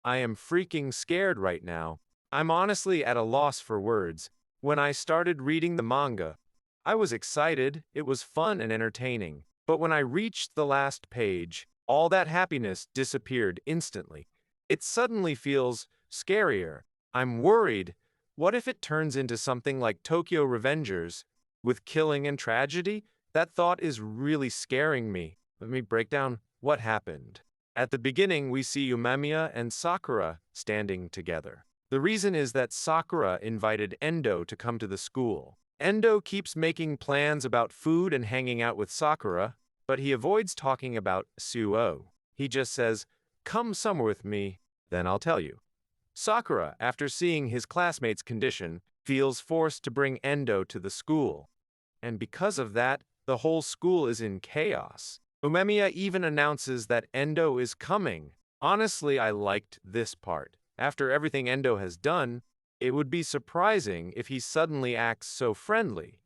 I am freaking scared right now. I'm honestly at a loss for words. When I started reading the manga, I was excited, it was fun and entertaining. But when I reached the last page, all that happiness disappeared instantly. It suddenly feels scarier. I'm worried. What if it turns into something like Tokyo Revengers, with killing and tragedy? That thought is really scaring me. Let me break down what happened. At the beginning, we see Umemiya and Sakura standing together. The reason is that Sakura invited Endo to come to the school. Endo keeps making plans about food and hanging out with Sakura, but he avoids talking about Suo. He just says, "Come somewhere with me, then I'll tell you." Sakura, after seeing his classmate's condition, feels forced to bring Endo to the school. And because of that, the whole school is in chaos. Umemiya even announces that Endo is coming. Honestly, I liked this part. After everything Endo has done, it would be surprising if he suddenly acts so friendly.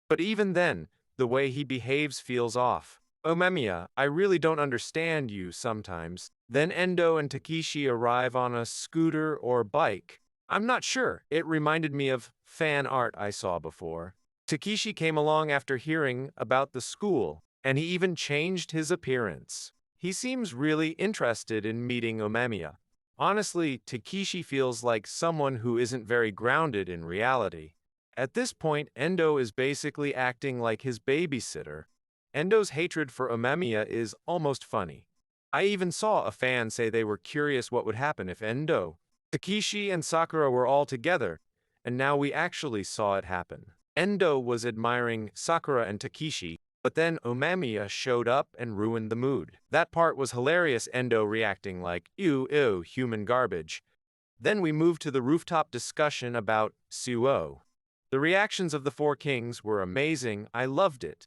But even then, the way he behaves feels off. Umemiya, I really don't understand you sometimes. Then Endo and Takishi arrive on a scooter or bike. I'm not sure. It reminded me of fan art I saw before. Takishi came along after hearing about the school, and he even changed his appearance. He seems really interested in meeting Umemiya. Honestly, Takishi feels like someone who isn't very grounded in reality. At this point, Endo is basically acting like his babysitter. Endo's hatred for Umemiya is almost funny. I even saw a fan say they were curious what would happen if Endo, Takishi, and Sakura were all together, and now we actually saw it happen. Endo was admiring Sakura and Takishi, but then Umemiya showed up and ruined the mood. That part was hilarious, Endo reacting like, ew, ew, human garbage. Then we moved to the rooftop discussion about Suo. The reactions of the four kings were amazing, I loved it.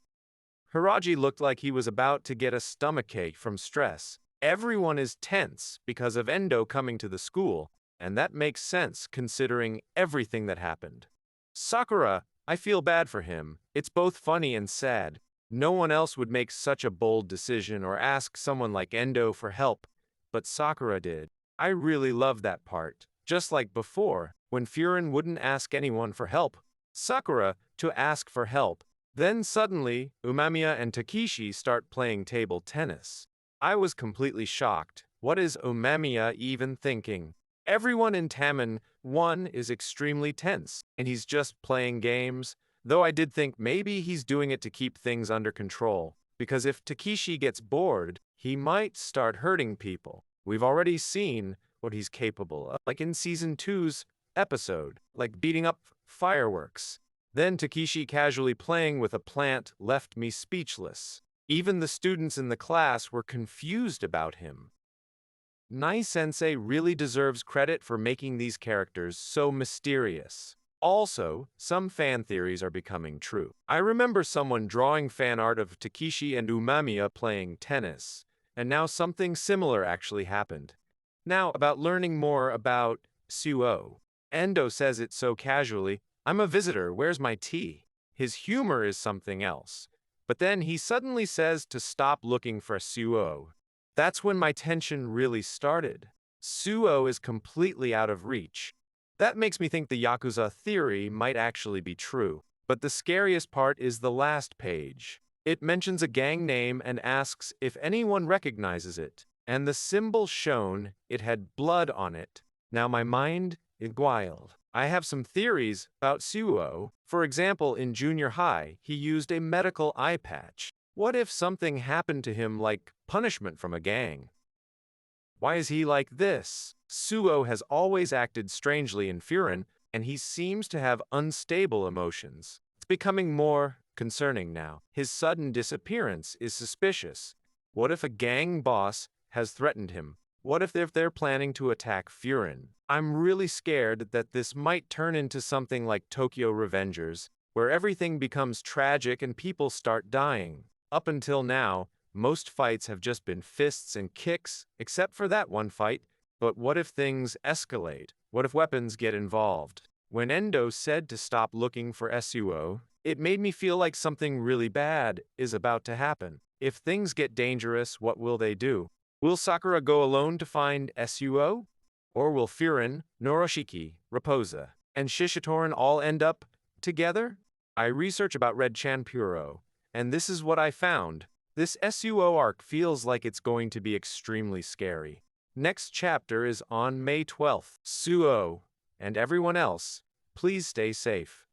Hiraji looked like he was about to get a stomachache from stress. Everyone is tense because of Endo coming to the school, and that makes sense considering everything that happened. Sakura, I feel bad for him. It's both funny and sad. No one else would make such a bold decision or ask someone like Endo for help, but Sakura did. I really love that part. Just like before, when Furin wouldn't ask anyone for help, Sakura to ask for help. Then suddenly, Umemiya and Takishi start playing table tennis. I was completely shocked. What is Umemiya even thinking? Everyone in Taman 1 is extremely tense, and he's just playing games. Though I did think maybe he's doing it to keep things under control, because if Takishi gets bored, he might start hurting people. We've already seen what he's capable of, like in Season 2's episode, like beating up fireworks. Then Takishi casually playing with a plant left me speechless. Even the students in the class were confused about him. Nai-sensei really deserves credit for making these characters so mysterious. Also, some fan theories are becoming true. I remember someone drawing fan art of Takishi and Umemiya playing tennis, and now something similar actually happened. Now, about learning more about Suo. Endo says it so casually, "I'm a visitor, where's my tea?" His humor is something else. But then he suddenly says to stop looking for Suo. That's when my tension really started. Suo is completely out of reach. That makes me think the Yakuza theory might actually be true. But the scariest part is the last page. It mentions a gang name and asks if anyone recognizes it. And the symbol shown, it had blood on it. Now my mind is wild. I have some theories about Suo. For example, in junior high, he used a medical eye patch. What if something happened to him like punishment from a gang? Why is he like this? Suo has always acted strangely in Furin, and he seems to have unstable emotions. It's becoming more concerning now. His sudden disappearance is suspicious. What if a gang boss has threatened him? What if they're planning to attack Furin? I'm really scared that this might turn into something like Tokyo Revengers, where everything becomes tragic and people start dying. Up until now, most fights have just been fists and kicks, except for that one fight. But what if things escalate? What if weapons get involved? When Endo said to stop looking for Suo, it made me feel like something really bad is about to happen. If things get dangerous, what will they do? Will Sakura go alone to find Suo? Or will Furin, Noroshiki, Raposa, and Shishitoran all end up together? I research about Red Chanpuro, and this is what I found. This SUO arc feels like it's going to be extremely scary. Next chapter is on May 12th. Suo, and everyone else, please stay safe.